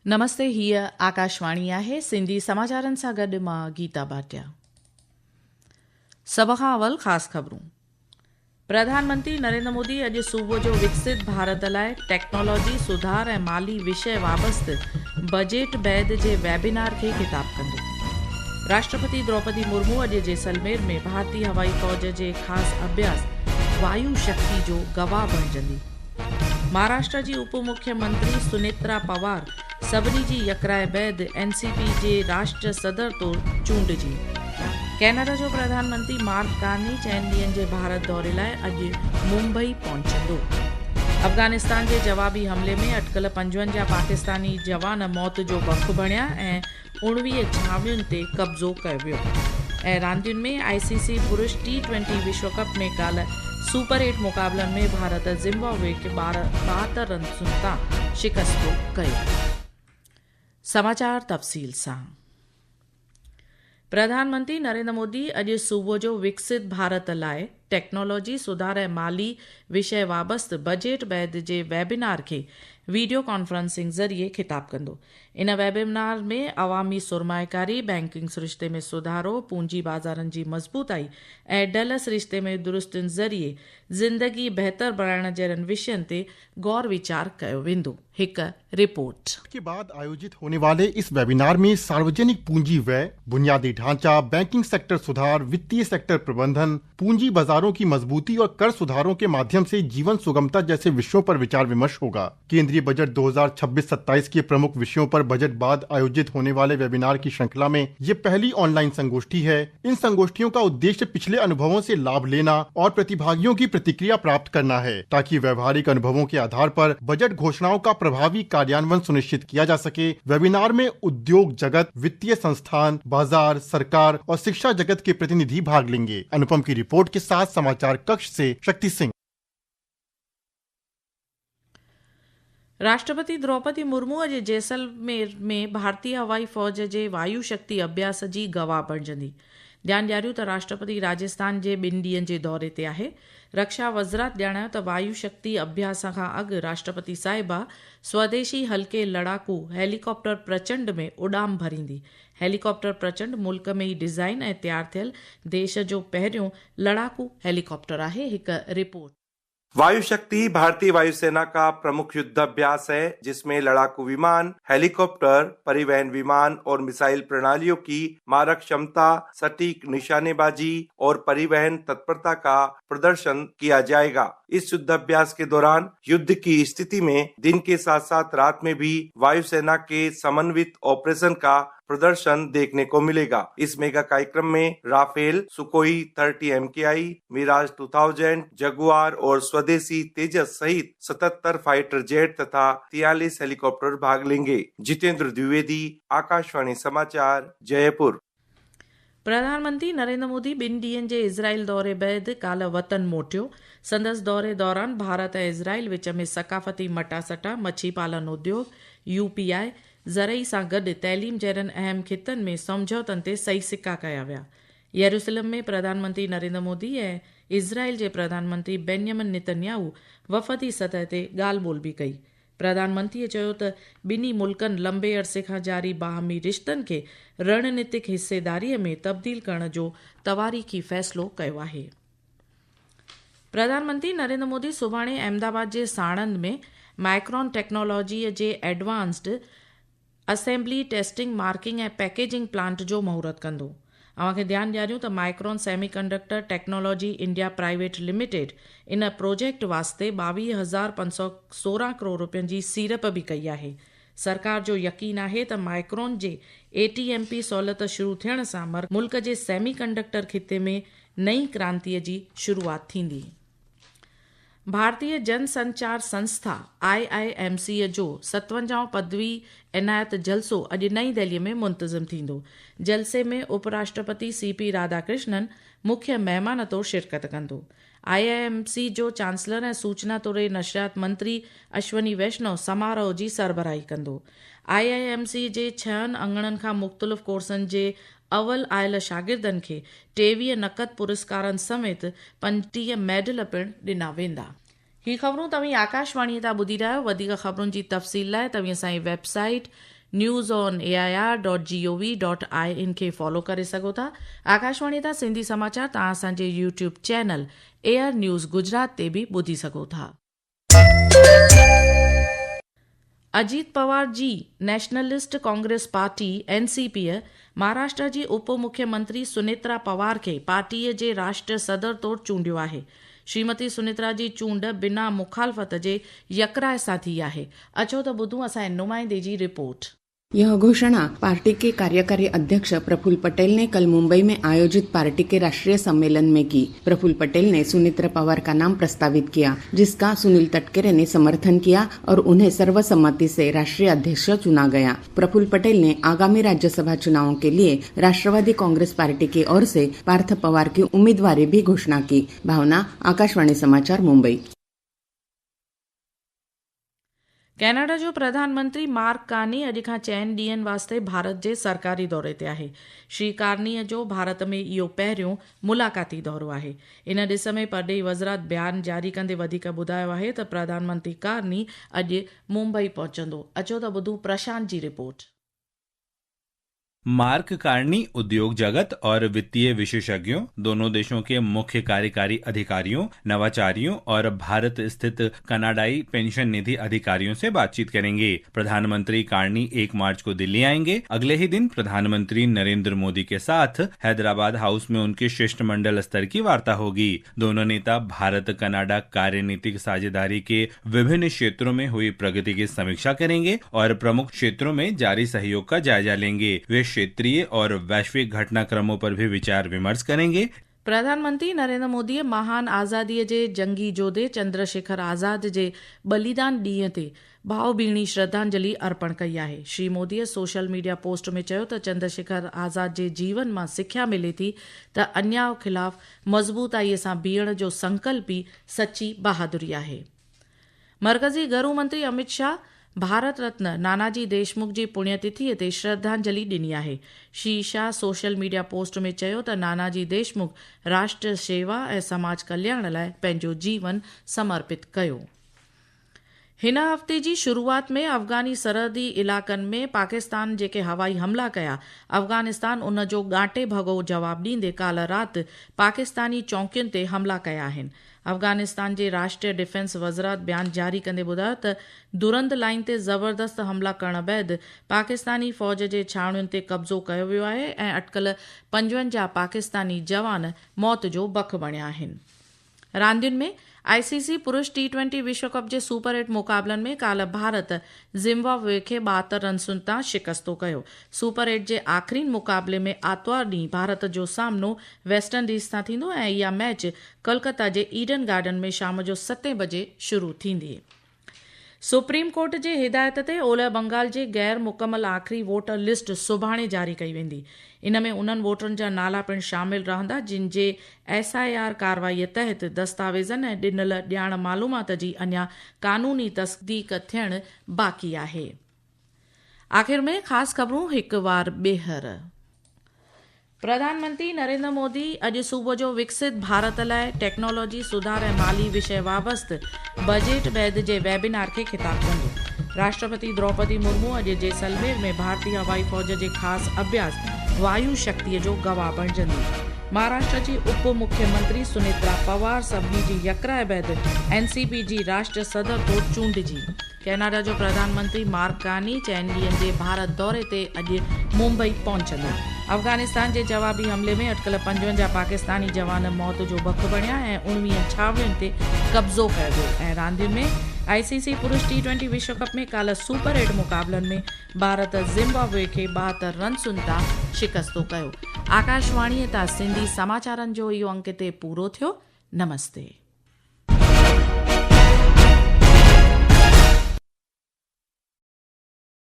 नमस्ते, हीअ आकाशवाणी आहे। सिंधी समाचारनि सां गॾु मां गीता भाटिया। सभ खां अवल ख़ासि ख़बरूं। प्रधानमंत्री नरेंद्र मोदी अॼु सुबुह जो विकसित भारत लाइ टेक्नोलॉजी सुधार ऐं माली विषय वाबस्तु बजट बैदि जे वेबिनार खे ख़िताब कंदो। राष्ट्रपति द्रौपदी मुर्मू अॼु जैसलमेर में भारतीय हवाई फ़ौज जे ख़ासि अभ्यास वायु शक्ति जो गवाह बणिजंदी। महाराष्ट्र जी उप मुख्यमंत्री सुनेत्रा पवार सभिनी जी यकराए बैदि एनसीपी जे राष्ट्र सदर तौरु चूंडिजी। कैनेडा जो प्रधानमंत्री मार्क कार्नी 4 ॾींहनि जे भारत दौरे लाइ अॼु मुंबई पहुचंदो। अफ़गानिस्तान जे जवाबी हमले में अटकल 55 पाकिस्तानी जवान मौत जो भखु बणिया ऐं 19 छावनियुनि ते कब्ज़ो कयो वियो। ऐं रांदियुनि में आईसीसी पुरुष T20 विश्व कप में काल्ह सुपर 8 मुक़ाबलनि में भारत ज़िम्बाब्वे खे 72 रननि सां शिकस्त कयो। समाचार तफ़सील सां। प्रधानमंत्री नरेंद्र मोदी अॼु सुबुह जो विकसित भारत लाइ टेक्नोलॉजी सुधार ऐं माली विषय वाबस्तु बजट बैदि जे वेबिनार खे वीडियो कॉन्फ्रेंसिंग ज़रिए ख़िताब कंदो। इन वेबिनार में अवामी सुरमाएकारी, बैंकिंग सिरिश्ते में सुधारो, पूंजी बाज़ारनि जी मज़बूताई ऐं डलस रिश्ते में दुरुस्तियुनि ज़रिए ज़िंदगी बहितर बणाइण जहिड़नि विषयनि ते गौर विचार कयो वेंदो। हिकु रिपोर्ट के बाद आयोजित होने वाले इस वेबिनार में सार्वजनिक पूंजी व्यय, बुनियादी ढांचा, बैंकिंग सेक्टर सुधार, वित्तीय सेक्टर प्रबंधन, पूंजी बाजारों की मजबूती और कर सुधारों के माध्यम से जीवन सुगमता जैसे विषयों पर विचार विमर्श होगा। केंद्रीय बजट 2026-27 के प्रमुख विषयों पर बजट बाद आयोजित होने वाले वेबिनार की श्रृंखला में ये पहली ऑनलाइन संगोष्ठी है। इन संगोष्ठियों का उद्देश्य पिछले अनुभवों से लाभ लेना और प्रतिभागियों की प्रतिक्रिया प्राप्त करना है, ताकि व्यवहारिक अनुभवों के आधार पर बजट घोषणाओं का प्रभावी कार्यान्वयन सुनिश्चित किया जा सके। वेबिनार में उद्योग जगत, वित्तीय संस्थान, बाजार, सरकार और शिक्षा जगत के प्रतिनिधि भाग लेंगे। अनुपम की रिपोर्ट के साथ समाचार कक्ष से शक्ति सिंह। राष्ट्रपति द्रौपदी मुर्मू अॼु जैसलमेर में भारतीय हवाई फ़ौज जे वायु शक्ति अभ्यास जी गवाह बणिजंदी। ध्यानु ॾियारियो त राष्ट्रपति राजस्थान जे 2 ॾींहनि जे दौरे ते आहे। रक्षा वज़रात ॼाणायो त वायु शक्ति अभ्यास खां अॻु राष्ट्रपति साहिबा स्वदेशी हल्के लड़ाकू हेलीकॉप्टर प्रचंड में उॾाम भरींदी। हेलीकॉप्टर प्रचंड मुल्क में ई डिज़ाइन ऐं तयारु थियल देश जो पहिरियों लड़ाकू हेलीकॉप्टर आहे। हिकु रिपोर्ट। वायु शक्ति भारतीय वायुसेना का प्रमुख युद्ध अभ्यास है, जिसमें लड़ाकू विमान, हेलीकॉप्टर, परिवहन विमान और मिसाइल प्रणालियों की मारक क्षमता, सटीक निशानेबाजी और परिवहन तत्परता का प्रदर्शन किया जाएगा। इस युद्ध अभ्यास के दौरान युद्ध की स्थिति में दिन के साथ साथ रात में भी वायुसेना के समन्वित ऑपरेशन का प्रदर्शन देखने को मिलेगा। इस मेगा कार्यक्रम में Rafale, Sukhoi 30 MKI, Mirage 2000, Jaguar और स्वदेशी तेजस सहित 77 फाइटर जेट तथा 43 हेलीकॉप्टर भाग लेंगे। जितेंद्र द्विवेदी, आकाशवाणी समाचार, जयपुर। प्रधानमंत्री नरेंद्र मोदी 2 ॾींहनि जे इज़राइल दौरे बैदि काल्ह वतन मोटियो। संदसि दौरे दौरान भारत ऐं इज़राइल विच में सकाफ़ती मटासटा, मच्छी पालन उद्योग, UPI, ज़रई सां गॾु तइलीम जहिड़नि अहम खितनि में समझौतनि ते सही सिका कया विया। यरूशलम में प्रधानमंत्री नरेंद्र मोदी ऐं इज़राइल जे प्रधानमंत्री बेंजामिन नेतन्याहू वफ़दी सतह ते ॻाल्हि ॿोल बि कई। प्रधानमंत्रीअ चयो त ॿिन्ही मुल्कनि लंबे अरसे खां जारी बाहमी रिश्तनि खे रणनीतिक हिसेदारीअ में तब्दील करण जो तवारीख़ी फ़ैसिलो कयो आहे। प्रधानमंत्री नरेंद्र मोदी सुभाणे अहमदाबाद जे साणंद में माइक्रोन टेक्नोलॉजीअ जे एडवांस्ड असेंबली, टेस्टिंग, मार्किंग ऐं पैकेजिंग प्लांट जो महूरत कंदो। अव्हांखे ध्यानु ॾियारियूं त micron semiconductor technology India private limited इन प्रोजेक्ट वास्ते 22,516 करोड़ रुपयनि जी सीड़प बि कई आहे। सरकार जो यकीन आहे त माइक्रोन जे ATMP सहूलियत शुरू थियण सां मुल्क जे सेमीकंडक्टर खिते में नई क्रांतीअ जी शुरूआत थींदी। भारतीय जन संचार संस्था IIMC जो 57वां पदवी इनायत जलसो अॼु नई दिल्लीअ में मुंतज़िम थींदो। जलसे में उपराष्ट्रपति CP राधाकृष्णन मुख्य महिमान तौरु शिरकत कंदो। IIMC जो चांसलर ऐं सूचना तौरु नशरियात मंत्री अश्वनी वैष्णव समारोह जी सरबराही कंदो। IIMC जे 6 अंगणनि खां मुख़्तलिफ़ कोर्सनि जे अवल आयल शागिर्दनि खे 23 नक़द पुरस्कारनि समेत 35 मेडल पिणु ॾिना वेंदा। ही ख़बरूं तव्हीं आकाशवाणी तां ॿुधी रहियो। वधीक ख़बरुनि जी तफ़सील लाइ तव्हीं असांजी वेबसाइट news.on.air.gov.in खे फॉलो करे सघो था। आकाशवाणी तां सिंधी समाचार तव्हां असांजे YouTube channel air news Gujarat ते बि ॿुधी सघो था। अजीत पवार जी नेशनलिस्ट कांग्रेस पार्टी एनसीपीअ महाराष्ट्र जी उप मुख्यमंत्री सुनेत्रा पवार खे पार्टीअ जे राष्ट्रीय सदर तौरु चूंडियो आहे। श्रीमती सुनेत्रा जी चूंड बिना मुखालफ़त जे यकराए सां थी आहे। अचो त ॿुधूं असांजे नुमाइंदे जी रिपोर्ट। यह घोषणा पार्टी के कार्यकारी अध्यक्ष प्रफुल्ल पटेल ने कल मुंबई में आयोजित पार्टी के राष्ट्रीय सम्मेलन में की। प्रफुल्ल पटेल ने सुनेत्रा पवार का नाम प्रस्तावित किया, जिसका सुनील तटकरे ने समर्थन किया और उन्हें सर्वसम्मति से राष्ट्रीय अध्यक्ष चुना गया। प्रफुल्ल पटेल ने आगामी राज्यसभा चुनावों के लिए राष्ट्रवादी कांग्रेस पार्टी की ओर से पार्थ पवार की उम्मीदवारी भी घोषणा की। भावना, आकाशवाणी समाचार, मुंबई। कैनेडा जो प्रधानमंत्री मार्क कार्नी अॼु खां 4 ॾींहनि वास्ते भारत जे सरकारी दौरे ते आहे। श्री कार्नीअ जो भारत में इहो पहिरियों मुलाक़ाती दौरो आहे। इन ॾिस में परॾेही वज़ारत बयान जारी कंदे वधीक ॿुधायो आहे त प्रधानमंत्री कार्नी अॼु मुंबई पहुचंदो। अचो त ॿुधूं Prashant ji report. Mark Carney उद्योग जगत और वित्तीय विशेषज्ञों, दोनों देशों के मुख्य कार्यकारी अधिकारियों, नवाचारियों और भारत स्थित कनाडाई पेंशन निधि अधिकारियों से बातचीत करेंगे। प्रधानमंत्री कार्नी 1 मार्च को दिल्ली आएंगे। अगले ही दिन प्रधानमंत्री नरेंद्र मोदी के साथ हैदराबाद हाउस में उनकी शिष्टमंडल स्तर की वार्ता होगी। दोनों नेता भारत कनाडा कार्यनीतिक साझेदारी के विभिन्न क्षेत्रों में हुई प्रगति की समीक्षा करेंगे और प्रमुख क्षेत्रों में जारी सहयोग का जायजा लेंगे। वे क्षेत्रीय और वैश्विक घटनाक्रमों पर भी विचार विमर्श करेंगे। प्रधानमंत्री नरेंद्र मोदी महान आज़ादीअ जे जंगी जोधे चंद्रशेखर आज़ाद जे बलिदान ॾींहं ते भावभीणी श्रद्धांजलि अर्पण कई आहे। श्री मोदीअ सोशल मीडिया पोस्ट में चयो त चंद्रशेखर आज़ाद जे जीवन मां सिख्या मिले थी त अन्याय ख़िलाफ़ मज़बूताईअ सां बीहण जो संकल्प ई सची बहादुरी आहे। मरकज़ी गृह मंत्री अमित शाह भारत रत्न नानाजी देशमुख जी पुण्यतिथीअ ते श्रद्धांजलि ॾिनी आहे। Shri Shah social media post में चयो त नानाजी देशमुख राष्ट्र शेवा ऐं समाज कल्याण लाइ पंहिंजो जीवन समर्पित कयो। हिन हफ़्ते जी शुरूआत में अफ़गानी सरहदी इलाक़नि में पाकिस्तान जेके हवाई हमला कया, अफ़गानिस्तान उन जो ॻाटे भॻो जवाबु ॾींदे काल्ह राति पाकिस्तानी चौकियुनि ते हमला कया आहिनि। अफ़गानिस्तान जे राष्ट्रीय डिफेंस वज़ारत बयान जारी कंदे ॿुधायो त दुरंद लाइन ते ज़बरदस्त हमला करण बैदि पाकिस्तानी फ़ौज जे छावनियुनि ते कब्ज़ो कयो वियो आहे ऐं अटकल 55 पाकिस्तानी जवान मौत जो बख बणिया आहिनि। रांदियुनि में आईसीसी पुरुष T20 विश्व कप जे सुपर 8 मुक़ाबलनि में काल्ह भारत ज़िम्बाब्वे खे 72 रन्सुनि तां शिकस्तो कयो। सुपर 8 जे आख़िरी मुक़ाबले में आर्तवार ॾींहुं भारत जो सामनो वेस्ट इंडीज़ सां थींदो ऐं इहा मैच कोलकाता जे ईडन गार्डन में शाम जो 7 बजे शुरू थींदी। सुप्रीम कोर्ट जे हिदायत ते ओलह बंगाल जे गैर मुकमल आख़िरी वोटर लिस्ट सुभाणे जारी कई वेंदी। इन में उन्हनि वोटरनि जा नाला पिणु शामिल रहंदा जिन जे SIR कार्रवाईअ तहत दस्तावेज़नि ऐं ॾिनल ॼाण मालूमात जी अञा क़ानूनी तस्दीक थियणु बाक़ी आहे। आख़िर में ख़ासि ख़बरूं हिकु बार ॿीहर। प्रधानमंत्री नरेंद्र मोदी अॼु सुबुह जो विकसित भारत लाइ टेक्नोलॉजी सुधार ऐं माली विषय वाबस्तु बजट बैदि जे वेबिनार खे ख़िताब कंदो। राष्ट्रपति द्रौपदी मुर्मू अॼु जैसलमेर में भारतीय हवाई फ़ौज जे ख़ासि अभ्यास वायु शक्तिअ जो गवाह बणिजंदी। महाराष्ट्र जी उप मुख्यमंत्री सुनेत्रा पवार सभिनी जी यकराए बैदि NCP जी राष्ट्र सदर तौरु चूंडिजी। कैनेडा जो प्रधानमंत्री मार्क कार्नी 4 ॾींहनि जे भारत दौरे ते अॼु मुंबई पहुचंदा। अफ़गानिस्तान जे जवाबी हमले में अटकल 55 पाकिस्तानी जवान मौत जो बख बणिया ऐं 19 छावनियुनि ते कब्ज़ो कयो वियो। ऐं रांदियुनि में ICC पुरुष T20 विश्व कप में काल्ह सुपर 8 मुक़ाबलनि में भारत ज़िम्बाब्वे खे 72 रन्सुनि तां शिकस्तो कयो। आकाशवाणीअ तां सिंधी समाचारनि जो इहो अंक ते पूरो थियो। नमस्ते।